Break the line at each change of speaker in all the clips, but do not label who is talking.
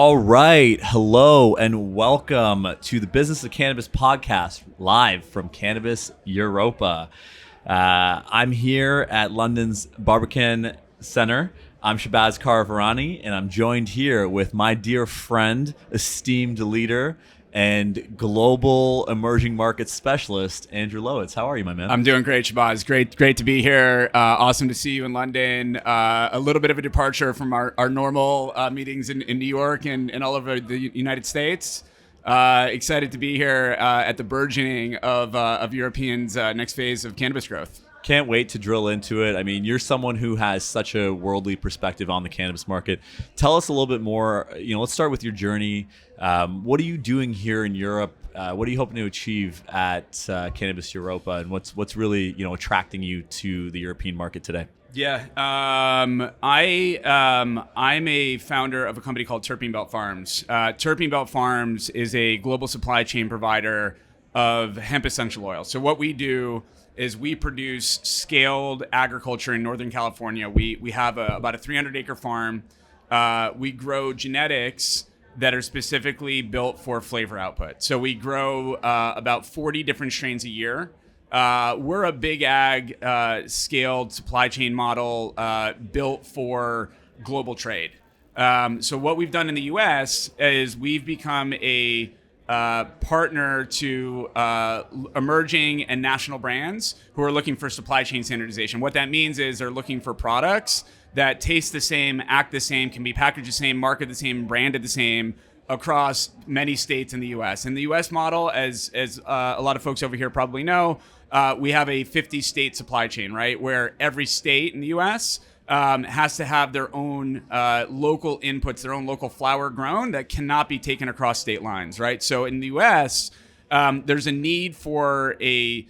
All right. Hello and welcome to the Business of Cannabis podcast, live from Cannabis Europa. I'm here at London's Barbican Centre. I'm Shabazz Karavarani, and I'm joined here with my dear friend, esteemed leader, and global emerging market specialist, Andrew Lowitz. How are you, my man?
I'm doing great, Shabazz. Great to be here. Awesome to see you in London. A little bit of a departure from our normal meetings in New York and all over the United States. Excited to be here at the burgeoning of Europeans' next phase of cannabis growth.
Can't wait to drill into it. I mean, you're someone who has such a worldly perspective on the cannabis market. Tell us a little bit more. Let's start with your journey. What are you doing here in Europe? What are you hoping to achieve at Cannabis Europa, and what's really attracting you to the European market today?
Yeah, I'm a founder of a company called Terpene Belt Farms. Terpene Belt Farms is a global supply chain provider of hemp essential oil. So what we do is we produce scaled agriculture in Northern California. We have about a 300-acre farm. We grow genetics that are specifically built for flavor output. So we grow about 40 different strains a year. We're a big ag scaled supply chain model built for global trade. So what we've done in the US is we've become a partner to emerging and national brands who are looking for supply chain standardization. What that means is they're looking for products that taste the same, act the same, can be packaged the same, marketed the same, branded the same across many states in the US. In the US model, as a lot of folks over here probably know, we have a 50-state supply chain, right? Where every state in the US has to have their own local inputs, their own local flower grown that cannot be taken across state lines, right? So in the U.S., there's a need for a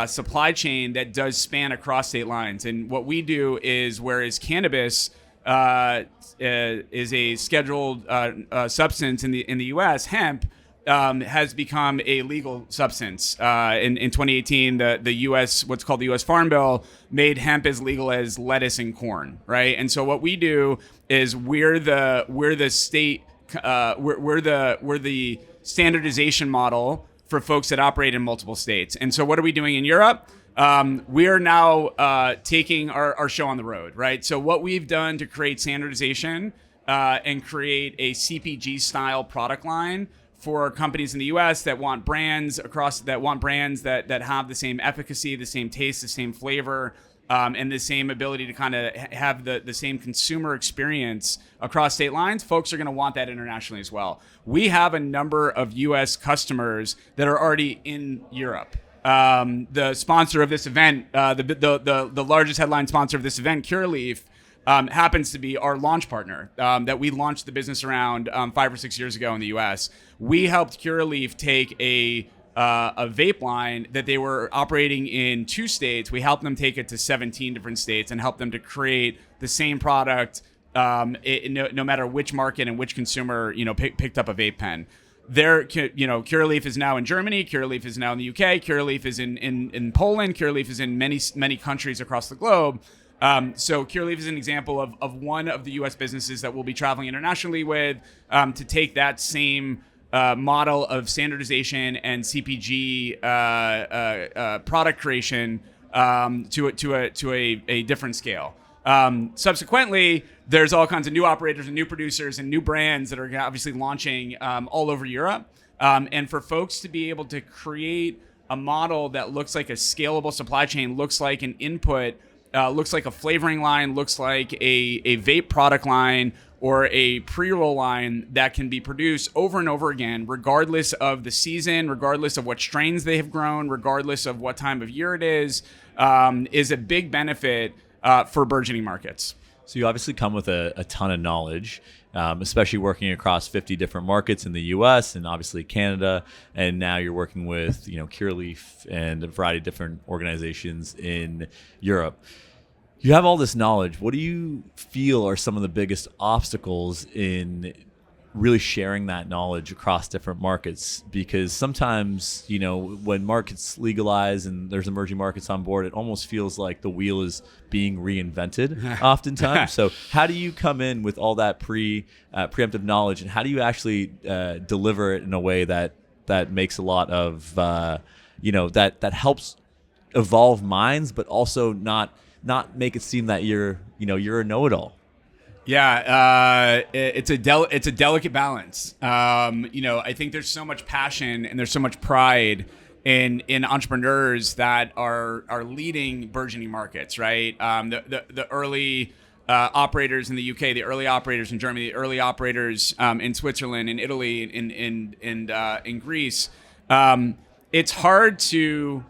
supply chain that does span across state lines. And what we do is, whereas cannabis is a scheduled substance in the U.S., hemp has become a legal substance. In 2018, the U.S., what's called the U.S. Farm Bill, made hemp as legal as lettuce and corn, right? And so what we do is we're the standardization model for folks that operate in multiple states. And so what are we doing in Europe? We are now taking our show on the road, right? So what we've done to create standardization and create a CPG style product line for companies in the U.S. that want brands that have the same efficacy, the same taste, the same flavor, and the same ability to kind of have the same consumer experience across state lines. Folks are going to want that internationally as well. We have a number of U.S. customers that are already in Europe. The sponsor of this event, the largest headline sponsor of this event, Curaleaf, happens to be our launch partner that we launched the business around 5 or 6 years ago in the U.S. We helped Curaleaf take a vape line that they were operating in 2 states. We helped them take it to 17 different states and help them to create the same product no matter which market and which consumer picked up a vape pen. Curaleaf is now in Germany. Curaleaf is now in the UK. Curaleaf is in Poland. Curaleaf is in many countries across the globe. So Curaleaf is an example of one of the U.S. businesses that we'll be traveling internationally with to take that same model of standardization and CPG product creation to a different scale. Subsequently, there's all kinds of new operators and new producers and new brands that are obviously launching all over Europe. And for folks to be able to create a model that looks like a scalable supply chain, looks like an input, looks like a flavoring line, looks like a vape product line or a pre-roll line that can be produced over and over again, regardless of the season, regardless of what strains they have grown, regardless of what time of year it is a big benefit for burgeoning markets.
So you obviously come with a ton of knowledge, especially working across 50 different markets in the U.S. and obviously Canada, and now you're working with Curaleaf and a variety of different organizations in Europe. You have all this knowledge. What do you feel are some of the biggest obstacles in really sharing that knowledge across different markets, because sometimes, when markets legalize and there's emerging markets on board, it almost feels like the wheel is being reinvented oftentimes. So how do you come in with all that preemptive knowledge, and how do you actually deliver it in a way that makes a lot of, that helps evolve minds, but also not make it seem that you're a know-it-all?
Yeah, it's a delicate balance. I think there's so much passion and there's so much pride in entrepreneurs that are leading burgeoning markets, right? The early operators in the UK, the early operators in Germany, the early operators in Switzerland, in Italy, in Greece. It's hard to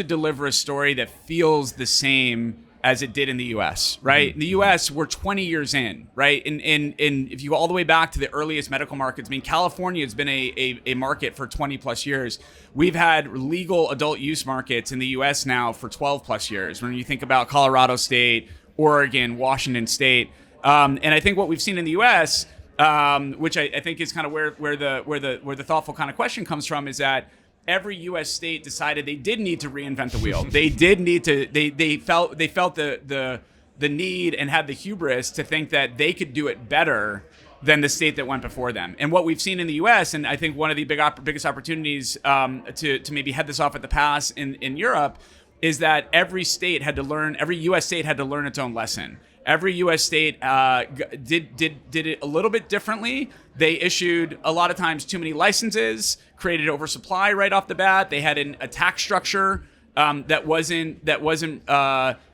deliver a story that feels the same as it did in the U.S., right? In the U.S., we're 20 years in, right? And if you go all the way back to the earliest medical markets, California has been a market for 20 plus years. We've had legal adult use markets in the U.S. now for 12 plus years. When you think about Colorado State, Oregon, Washington State, and I think what we've seen in the U.S., which I think is kind of where the thoughtful kind of question comes from, is that every U.S. state decided they did need to reinvent the wheel. They did need to. They felt the need and had the hubris to think that they could do it better than the state that went before them. And what we've seen in the U.S., and I think one of the biggest opportunities to maybe head this off at the pass in Europe, is that every U.S. state had to learn its own lesson. Every U.S. state did it a little bit differently. They issued a lot of times too many licenses, created oversupply right off the bat. They had a tax structure that wasn't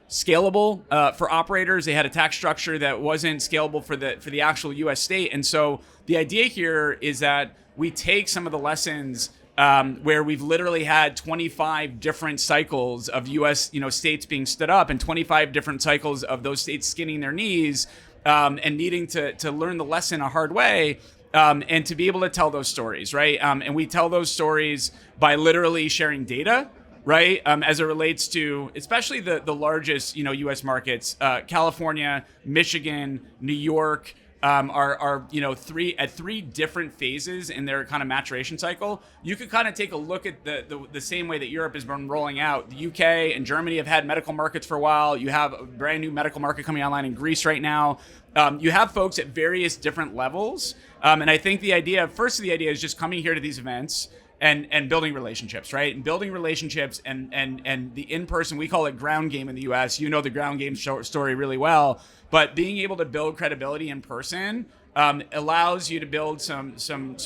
scalable for operators. They had a tax structure that wasn't scalable for the actual U.S. state. And so the idea here is that we take some of the lessons where we've literally had 25 different cycles of U.S. states being stood up, and 25 different cycles of those states skinning their knees and needing to learn the lesson a hard way, and to be able to tell those stories, right? And we tell those stories by literally sharing data, right? As it relates to especially the largest U.S. markets, California, Michigan, New York. Are three different phases in their kind of maturation cycle. You could kind of take a look at the same way that Europe has been rolling out. The UK and Germany have had medical markets for a while. You have a brand new medical market coming online in Greece right now. You have folks at various different levels. And I think the idea is just coming here to these events and building relationships, right? And building relationships and the in-person, we call it ground game in the US. You know the ground game story really well. But being able to build credibility in person allows you to build some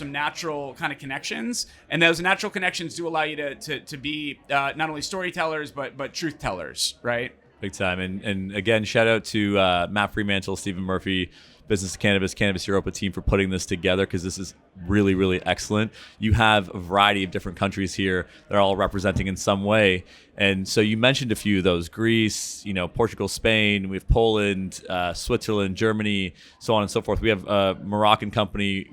natural kind of connections, and those natural connections do allow you to be not only storytellers but truth tellers, right?
Big time. And again, shout out to Matt Fremantle, Stephen Murphy, Business of Cannabis Europa team for putting this together, because this is really, really excellent. You have a variety of different countries here. They're all representing in some way. And so you mentioned a few of those: Greece, Portugal, Spain. We have Poland, Switzerland, Germany, so on and so forth. We have a Moroccan company,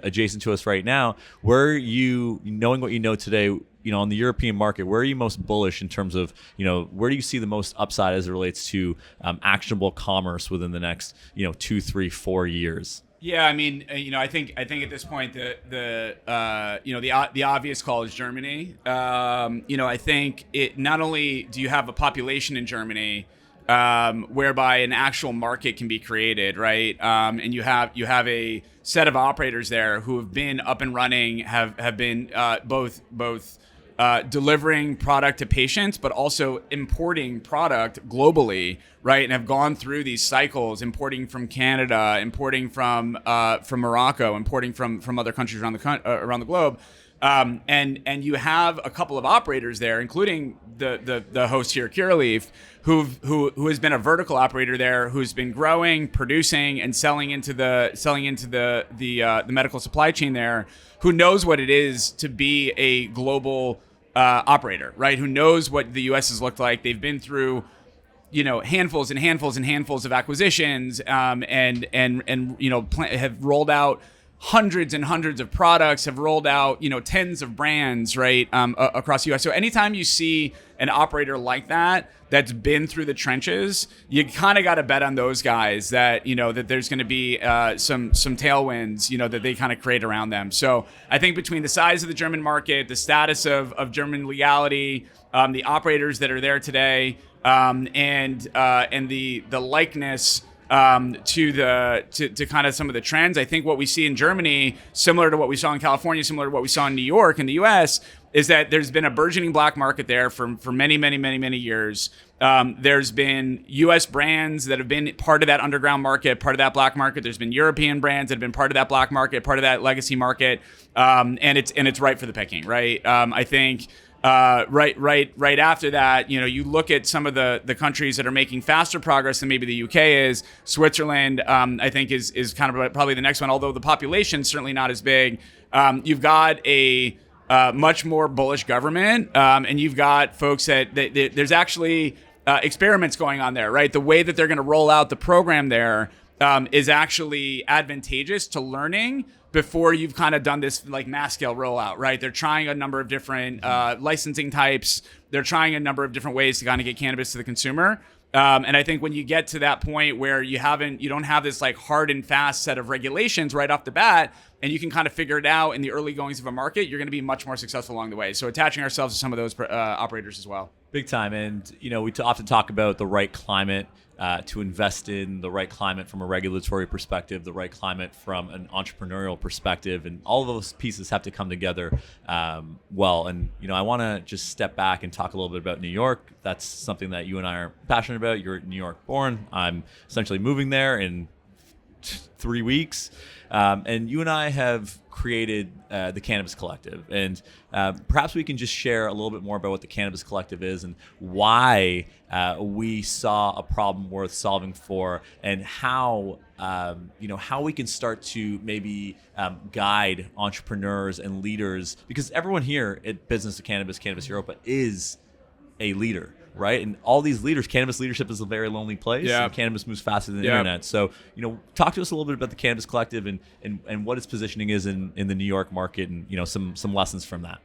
adjacent to us right now. Where are you, knowing what you know today, on the European market, where are you most bullish in terms of, where do you see the most upside as it relates to actionable commerce within the next, 2, 3, 4 years?
Yeah, I think at this point the obvious call is Germany. I think it not only do you have a population in Germany whereby an actual market can be created, right? And you have a set of operators there who have been up and running, have been both delivering product to patients, but also importing product globally, right? And have gone through these cycles, importing from Canada, importing from Morocco, importing from other countries around the globe. And you have a couple of operators there, including the host here, Curaleaf, who has been a vertical operator there, who's been growing, producing, and selling into the medical supply chain there, who knows what it is to be a global operator, right? Who knows what the U.S. has looked like. They've been through handfuls of acquisitions, and have rolled out hundreds and hundreds of products, have rolled out, tens of brands, right, across the U.S. So anytime you see an operator like that that's been through the trenches, you kind of got to bet on those guys that, that there's going to be some tailwinds, that they kind of create around them. So I think between the size of the German market, the status of German legality, the operators that are there today, and the likeness to kind of some of the trends. I think what we see in Germany, similar to what we saw in California, similar to what we saw in New York in the US, is that there's been a burgeoning black market there for many, many, many, many years. There's been US brands that have been part of that underground market, part of that black market. There's been European brands that have been part of that black market, part of that legacy market. And it's ripe for the picking, right? I think right after that, you look at some of the countries that are making faster progress than maybe the UK is. Switzerland, I think, is kind of probably the next one, although the population's certainly not as big. You've got a much more bullish government, and you've got folks that there's actually experiments going on there, right? The way that they're going to roll out the program there is actually advantageous to learning before you've kind of done this like mass scale rollout, right? They're trying a number of different licensing types. They're trying a number of different ways to kind of get cannabis to the consumer. And I think when you get to that point where you don't have this like hard and fast set of regulations right off the bat, and you can kind of figure it out in the early goings of a market, you're going to be much more successful along the way. So attaching ourselves to some of those operators as well.
Big time. And, we often talk about the right climate to invest in, the right climate from a regulatory perspective, the right climate from an entrepreneurial perspective, and all of those pieces have to come together well. And, I want to just step back and talk a little bit about New York. That's something that you and I are passionate about. You're New York born. I'm essentially moving there in 3 weeks. And you and I have created the Cannabis Collective. And perhaps we can just share a little bit more about what the Cannabis Collective is and why we saw a problem worth solving for, and how how we can start to maybe guide entrepreneurs and leaders, because everyone here at Business of Cannabis Europa is a leader. Right, and all these leaders, cannabis leadership is a very lonely place.
Yeah.
And cannabis moves faster than the internet. So, talk to us a little bit about the Cannabis Collective and what its positioning is in the New York market, and some lessons from that.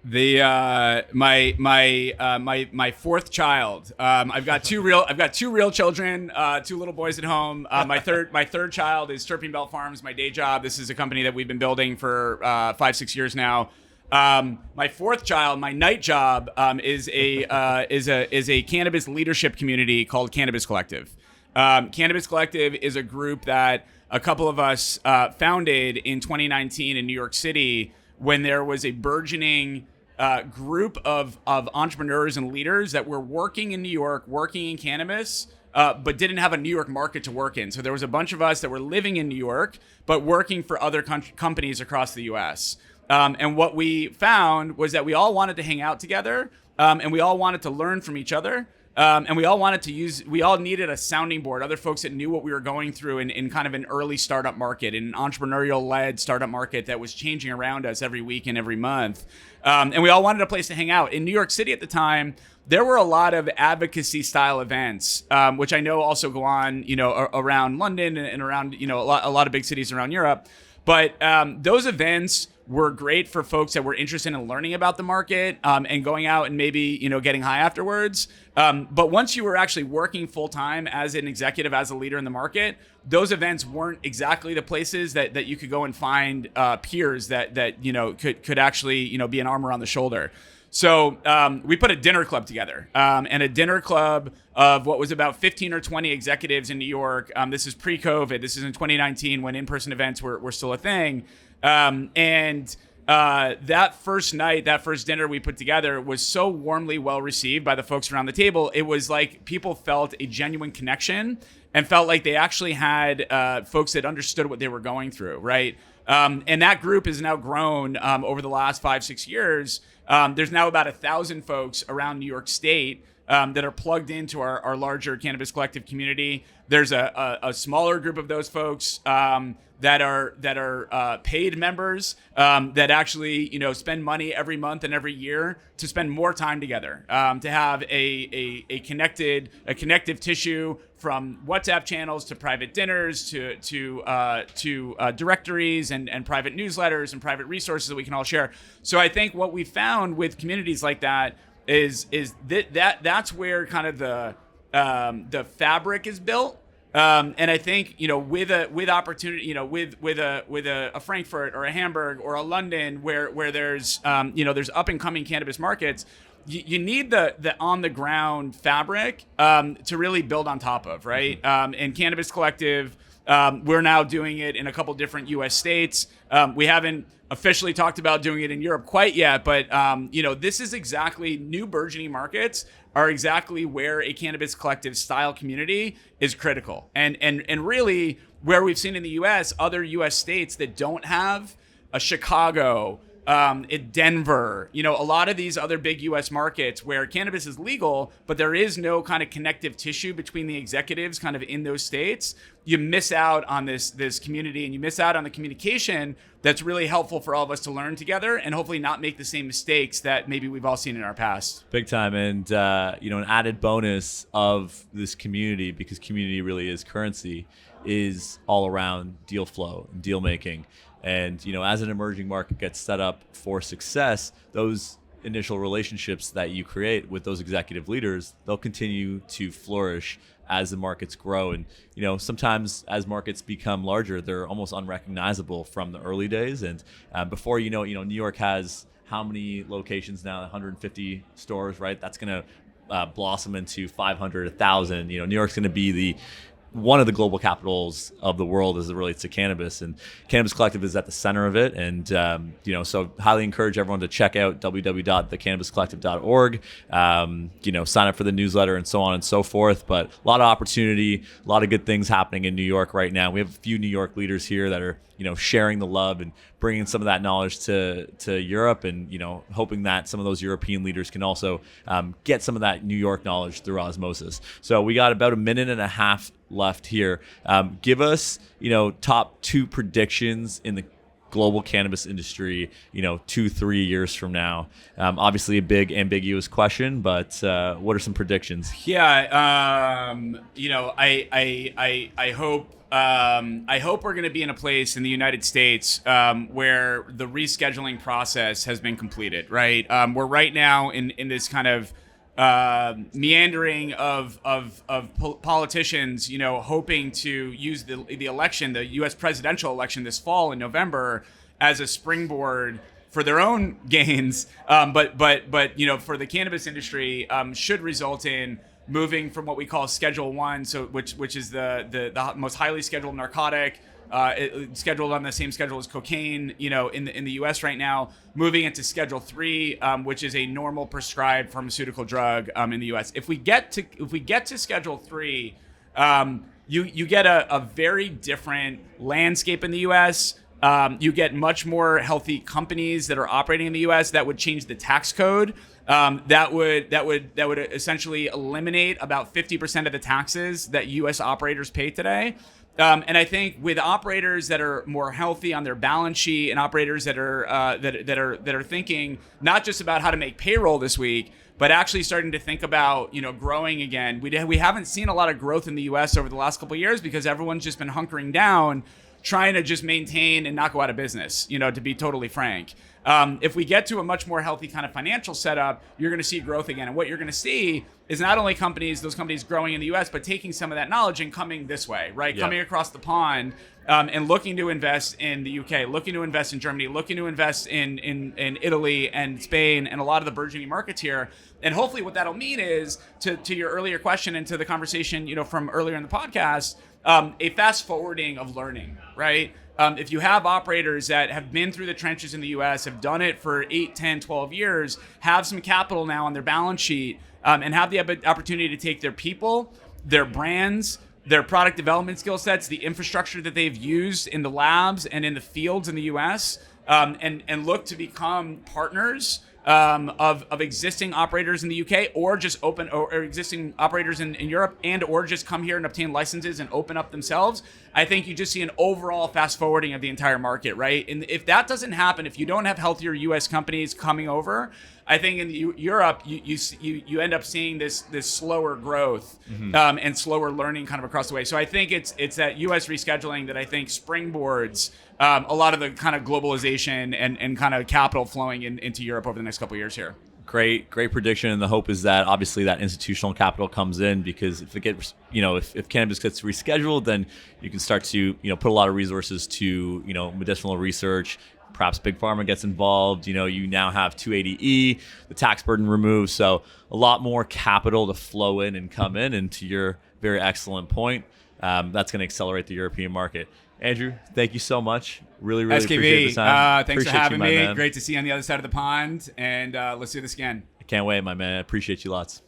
My fourth child. I've got two real children, two little boys at home. My third child is Terpene Belt Farms, my day job. This is a company that we've been building for 5-6 years now. My fourth child, my night job, is a cannabis leadership community called Cannabis Collective. Cannabis Collective is a group that a couple of us founded in 2019 in New York City, when there was a burgeoning group of entrepreneurs and leaders that were working in New York, working in cannabis, but didn't have a New York market to work in. So there was a bunch of us that were living in New York, but working for other companies across the U.S. And what we found was that we all wanted to hang out together, and we all wanted to learn from each other. And we all needed a sounding board, other folks that knew what we were going through in kind of an early startup market, in an entrepreneurial-led startup market that was changing around us every week and every month. And we all wanted a place to hang out. In New York City at the time, there were a lot of advocacy-style events, which I know also go on, around London and around, a lot of big cities around Europe. But those events were great for folks that were interested in learning about the market and going out and maybe, getting high afterwards. But once you were actually working full time as an executive, as a leader in the market, those events weren't exactly the places that you could go and find peers that could actually, be an arm around the shoulder. So we put a dinner club together, and a dinner club of what was about 15 or 20 executives in New York. This is pre-COVID. This is in 2019 when in-person events were still a thing. And that first night, that first dinner we put together was so warmly well received by the folks around the table. It was like people felt a genuine connection and felt like they actually had folks that understood what they were going through, right? And that group has now grown over the last 5-6 years. There's now about 1,000 folks around New York State that are plugged into our larger Cannabis Collective community. There's a smaller group of those folks that are paid members that actually spend money every month and every year to spend more time together, to have a connective tissue from WhatsApp channels to private dinners to directories and private newsletters and private resources that we can all share. So I think what we found with communities like that is that's where kind of the fabric is built. And I think with opportunity, with a Frankfurt or a Hamburg or a London where there's there's up and coming cannabis markets, you need the on the ground fabric to really build on top of, right? And Cannabis Collective, we're now doing it in a couple different U.S. states. We haven't officially talked about doing it in Europe quite yet, but this is exactly new burgeoning markets are exactly where a Cannabis Collective style community is critical. And really where we've seen in the US, other US states that don't have a Chicago, in Denver, a lot of these other big US markets where cannabis is legal, but there is no kind of connective tissue between the executives kind of in those states, you miss out on this community, and you miss out on the communication that's really helpful for all of us to learn together and hopefully not make the same mistakes that maybe we've all seen in our past.
Big time. And, an added bonus of this community, because community really is currency, is all around deal flow and deal making. And, as an emerging market gets set up for success, those initial relationships that you create with those executive leaders, they'll continue to flourish as the markets grow. And, sometimes as markets become larger, they're almost unrecognizable from the early days. And before New York has how many locations now? 150 stores, right? That's going to blossom into 500, 1,000. New York's going to be one of the global capitals of the world as it relates to cannabis, and Cannabis Collective is at the center of it. And so highly encourage everyone to check out www.thecannabiscollective.org. Sign up for the newsletter and so on and so forth. But a lot of opportunity, a lot of good things happening in New York right now. We have a few New York leaders here that are sharing the love and bringing some of that knowledge to Europe, and hoping that some of those European leaders can also get some of that New York knowledge through osmosis. So we got about a minute and a half left here. Give us top 2 predictions in the global cannabis industry 2-3 years from now. Obviously a big ambiguous question, but what are some predictions?
I hope we're going to be in a place in the United States where the rescheduling process has been completed, right? We're right now in this kind of meandering of politicians, hoping to use the election, the U.S. presidential election this fall in November, as a springboard for their own gains. But for the cannabis industry, should result in moving from what we call Schedule 1, which is the most highly scheduled narcotic, scheduled on the same schedule as cocaine, in the U.S. right now, moving into Schedule 3, which is a normal prescribed pharmaceutical drug in the U.S. If we get to Schedule 3, you get a very different landscape in the U.S. You get much more healthy companies that are operating in the U.S. That would change the tax code. That would essentially eliminate about 50% of the taxes that U.S. operators pay today. And I think with operators that are more healthy on their balance sheet, and operators that are thinking not just about how to make payroll this week, but actually starting to think about growing again. We haven't seen a lot of growth in the U.S. over the last couple of years because everyone's just been hunkering down, trying to just maintain and not go out of business. To be totally frank. If we get to a much more healthy kind of financial setup, you're going to see growth again. And what you're going to see is not only those companies growing in the U.S., but taking some of that knowledge and coming this way, right? Yeah. Coming across the pond and looking to invest in the U.K., looking to invest in Germany, looking to invest in Italy and Spain and a lot of the burgeoning markets here. And hopefully what that'll mean is, to your earlier question and to the conversation, from earlier in the podcast, a fast forwarding of learning, right? If you have operators that have been through the trenches in the U.S., have done it for 8, 10, 12 years, have some capital now on their balance sheet, and have the opportunity to take their people, their brands, their product development skill sets, the infrastructure that they've used in the labs and in the fields in the U.S., and look to become partners of existing operators in the UK, or just open or existing operators in Europe, and or just come here and obtain licenses and open up themselves, I think you just see an overall fast forwarding of the entire market, right? And if that doesn't happen, if you don't have healthier US companies coming over, I think in Europe you end up seeing this slower growth and slower learning kind of across the way. So I think it's that US rescheduling that I think springboards a lot of the kind of globalization and kind of capital flowing into Europe over the next couple of years here.
Great prediction, and the hope is that obviously that institutional capital comes in, because if it gets, if cannabis gets rescheduled, then you can start to put a lot of resources to medicinal research. Perhaps big pharma gets involved. You now have 280E, the tax burden removed, so a lot more capital to flow in and come in. And to your very excellent point, that's going to accelerate the European market. Andrew, thank you so much. Really
SKB,
appreciate the time.
Thanks
appreciate
for having
you,
me.
man.
Great to see you on the other side of the pond, and let's do this again.
I can't wait, my man. I appreciate you lots.